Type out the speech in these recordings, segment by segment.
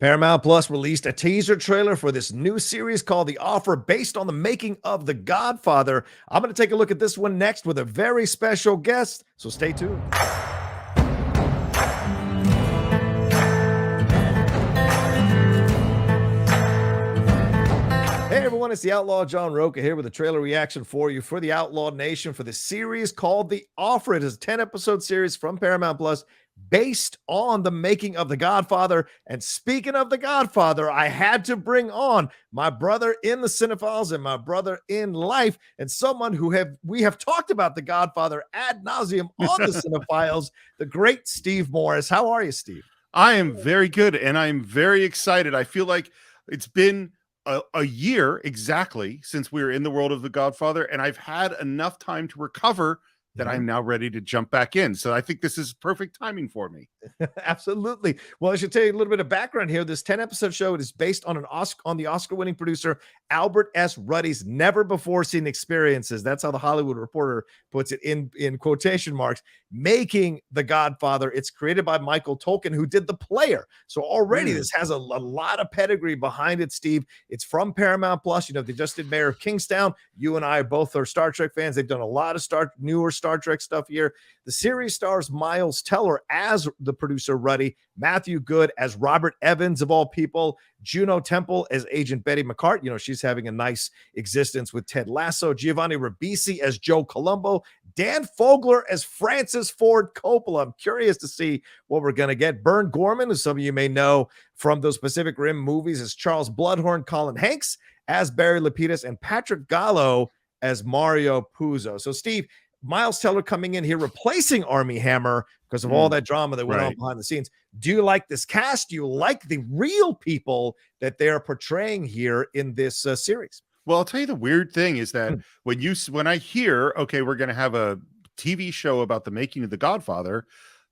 Paramount Plus released a teaser trailer for this new series called The Offer, based on the making of The Godfather. I'm going to take a look at this one next with a very special guest, so stay tuned. Hey everyone, it's the Outlaw John Rocha here with a trailer reaction for you for the Outlaw Nation for the series called The Offer. It is a 10-episode series from Paramount Plus based on the making of The Godfather. And speaking of The Godfather, I had to bring on my brother in the CineFiles and my brother in life, and someone who we have talked about The Godfather ad nauseum on the CineFiles, the great Steve Morris. How are you, Steve? I am very good, and I'm very excited. I feel like it's been a year exactly since we were in the world of The Godfather, and I've had enough time to recover that I'm now ready to jump back in. So I think this is perfect timing for me. Absolutely. Well, I should tell you a little bit of background here. This 10-episode show is based on the Oscar-winning producer Albert S. Ruddy's never-before-seen experiences. That's how the Hollywood Reporter puts it in quotation marks. Making The Godfather. It's created by Michael Tolkien, who did The Player. So already this has a lot of pedigree behind it, Steve. It's from Paramount Plus. You know, they just did Mayor of Kingstown. You and I both are Star Trek fans. They've done a lot of newer Star Trek stuff here. The series stars Miles Teller as the producer Ruddy, Matthew Goode as Robert Evans, of all people, Juno Temple as Agent Bettye McCartt. You know, she's having a nice existence with Ted Lasso. Giovanni Ribisi as Joe Colombo. Dan Fogler as Francis Ford Coppola. I'm curious to see what we're going to get. Gorman, as some of you may know from those Pacific Rim movies, as Charles Bluhdorn. Colin Hanks as Barry Lapidus, and Patrick Gallo as Mario Puzo. So, Steve, Miles Teller coming in here replacing Armie Hammer because of all that drama that went on behind the scenes. Do you like this cast? Do you like the real people that they are portraying here in this series? Well, I'll tell you the weird thing is that when I hear, okay, we're going to have a TV show about the making of The Godfather,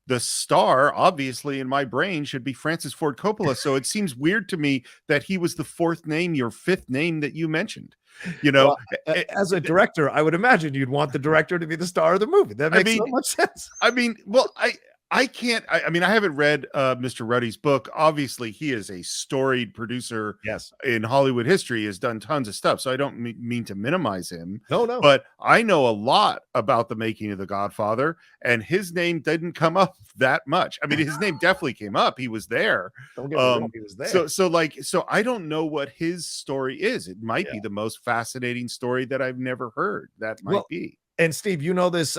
the star, obviously, in my brain should be Francis Ford Coppola. So it seems weird to me that he was the fourth name, your fifth name that you mentioned. You know, well, as a director, I would imagine you'd want the director to be the star of the movie. That makes so much sense. I mean, well, I can't. I mean, I haven't read Mr. Ruddy's book. Obviously, he is a storied producer. Yes, in Hollywood history, has done tons of stuff. So I don't mean to minimize him. No. But I know a lot about the making of The Godfather, and his name didn't come up that much. I mean, his name definitely came up. He was there. Don't get me wrong, he was there. So I don't know what his story is. It might be the most fascinating story that I've never heard. That might be. And Steve, you know this,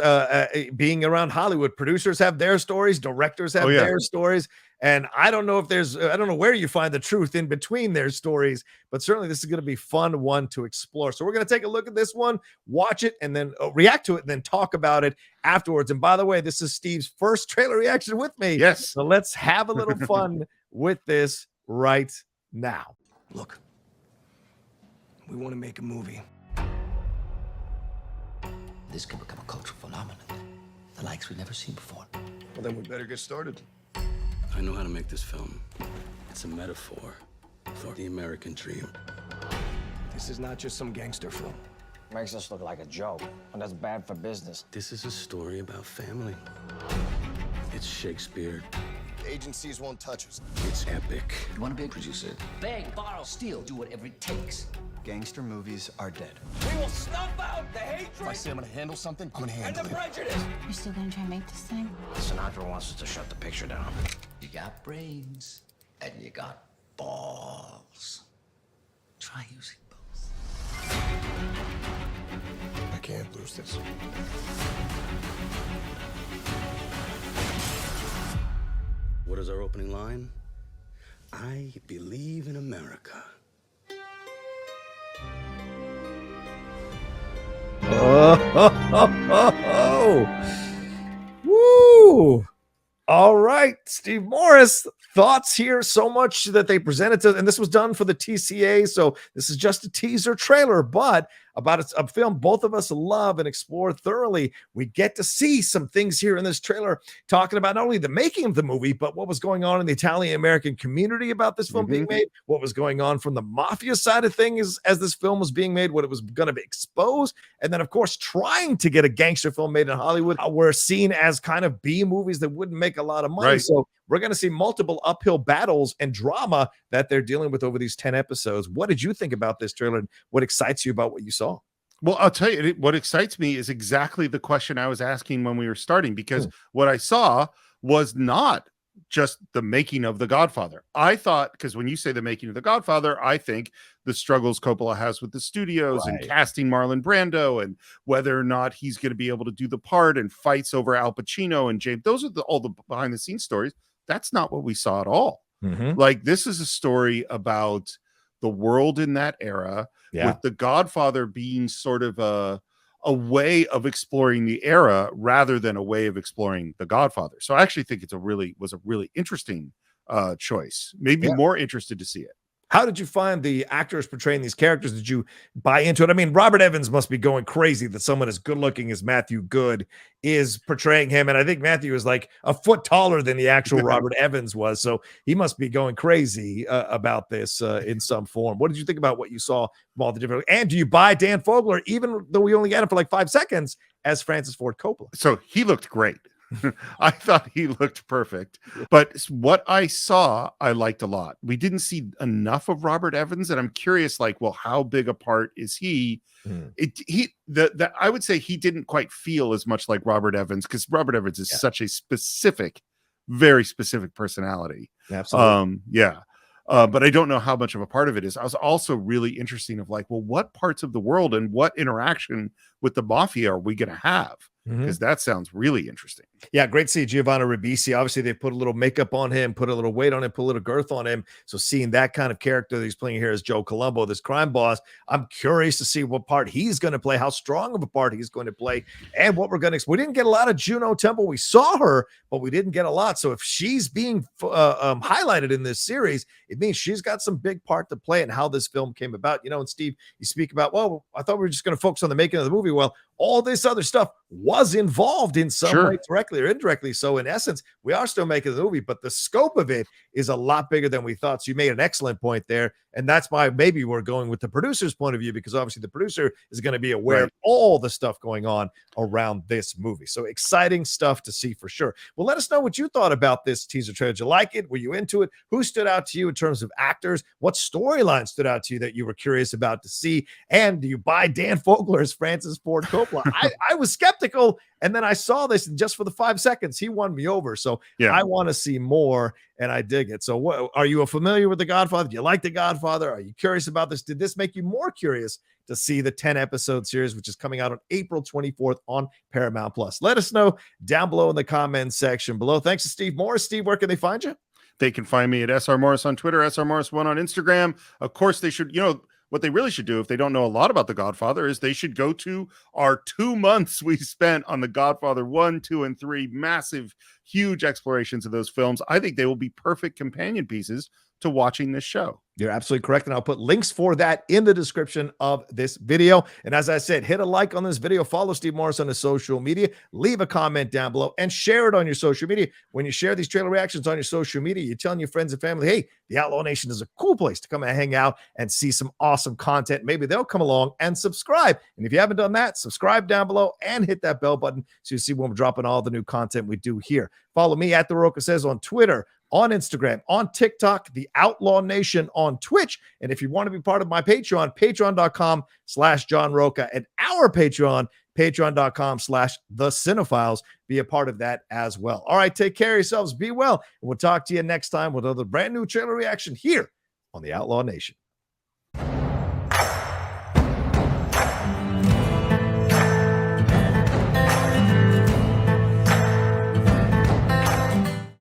being around Hollywood, producers have their stories, directors have their stories. And I don't know if I don't know where you find the truth in between their stories, but certainly this is going to be a fun one to explore. So we're going to take a look at this one, watch it, and then react to it, and then talk about it afterwards. And by the way, this is Steve's first trailer reaction with me. Yes. So let's have a little fun with this right now. Look, we want to make a movie. This could become a cultural phenomenon, the likes we've never seen before. Well, then we better get started. I know how to make this film. It's a metaphor for the American dream. This is not just some gangster film. Makes us look like a joke, and that's bad for business. This is a story about family. It's Shakespeare. Agencies won't touch us. It's epic. You want to be a producer? Beg, borrow, steal, do whatever it takes. Gangster movies are dead. We will snuff out the hatred If I say I'm gonna handle something, I'm gonna and handle the it. prejudice. You're still gonna try and make this thing? Sinatra wants us to shut the picture down. You got brains, and you got balls. Try using both. I can't lose this. What is our opening line? I believe in America. Woo! All right, Steve Morris, thoughts here? So much that they presented to, and this was done for the TCA, so this is just a teaser trailer, but about a film both of us love and explore thoroughly. We get to see some things here in this trailer talking about not only the making of the movie, but what was going on in the Italian-American community about this film being made, what was going on from the mafia side of things as this film was being made, what it was going to be exposed, and then, of course, trying to get a gangster film made in Hollywood were seen as kind of B movies that wouldn't make a lot of money. Right. So we're going to see multiple uphill battles and drama that they're dealing with over these 10 episodes. What did you think about this trailer, and what excites you about what you saw? Well, I'll tell you, what excites me is exactly the question I was asking when we were starting, because what I saw was not just the making of The Godfather. I thought, because when you say the making of The Godfather, I think the struggles Coppola has with the studios and casting Marlon Brando and whether or not he's going to be able to do the part, and fights over Al Pacino and James. Those are all the behind the scenes stories. That's not what we saw at all. Like, this is a story about the world in that era, with The Godfather being sort of a way of exploring the era rather than a way of exploring The Godfather. So I actually think was a really interesting choice. Maybe more interested to see it. How did you find the actors portraying these characters? Did you buy into it? I mean, Robert Evans must be going crazy that someone as good looking as Matthew Goode is portraying him. And I think Matthew is like a foot taller than the actual Robert Evans was. So he must be going crazy about this in some form. What did you think about what you saw from all the different? And do you buy Dan Fogler, even though we only got him for like 5 seconds, as Francis Ford Coppola? So he looked great. I thought he looked perfect, but what I saw, I liked a lot. We didn't see enough of Robert Evans, and I'm curious, like, well, how big a part is he? I would say he didn't quite feel as much like Robert Evans, because Robert Evans is such a specific, very specific personality. Absolutely. But I don't know how much of a part of it is. I was also really interesting of like, well, what parts of the world and what interaction with the mafia are we going to have? Because that sounds really interesting. Yeah, great to see Giovanni Ribisi. Obviously, they put a little makeup on him, put a little weight on him, put a little girth on him. So seeing that kind of character that he's playing here as Joe Colombo, this crime boss, I'm curious to see what part he's going to play, how strong of a part he's going to play, and what we're going to. We didn't get a lot of Juno Temple. We saw her, but we didn't get a lot. So if she's being highlighted in this series, it means she's got some big part to play in how this film came about. You know, and Steve, you speak about, well, I thought we were just going to focus on the making of the movie. Well, all this other stuff was involved in some way, directly or indirectly. So in essence, we are still making the movie, but the scope of it is a lot bigger than we thought. So you made an excellent point there. And that's why maybe we're going with the producer's point of view, because obviously the producer is going to be aware of all the stuff going on around this movie. So exciting stuff to see for sure. Well, let us know what you thought about this teaser trailer. Did you like it? Were you into it? Who stood out to you in terms of actors? What storyline stood out to you that you were curious about to see? And do you buy Dan Fogler as Francis Ford Coppola? I was skeptical, and then I saw this, and just for the 5 seconds, he won me over. So I want to see more, and I dig it. So what, are you familiar with The Godfather? Do you like The Godfather? Are you curious about this? Did this make you more curious to see the 10-episode series, which is coming out on April 24th on Paramount Plus? Let us know down below in the comments section below. Thanks to Steve Morris. Steve, where can they find you? They can find me at SR Morris on Twitter, SR Morris1 on Instagram. Of course, they should, what they really should do, if they don't know a lot about The Godfather, is they should go to our 2 months we spent on The Godfather 1, 2, and 3, massive, huge explorations of those films. I think they will be perfect companion pieces to watching this show. You're absolutely correct. And I'll put links for that in the description of this video. And as I said, hit a like on this video, follow Steve Morris on his social media, leave a comment down below, and share it on your social media. When you share these trailer reactions on your social media, you're telling your friends and family, hey, the Outlaw Nation is a cool place to come and hang out and see some awesome content. Maybe they'll come along and subscribe. And if you haven't done that, subscribe down below and hit that bell button so you see when we're dropping all the new content we do here. Follow me at The Rocha Says on Twitter, on Instagram, on TikTok, the Outlaw Nation on Twitch. And if you want to be part of my Patreon, patreon.com/John Rocha, and our Patreon, patreon.com/The CineFiles. Be a part of that as well. All right, take care of yourselves. Be well. And we'll talk to you next time with another brand new trailer reaction here on the Outlaw Nation.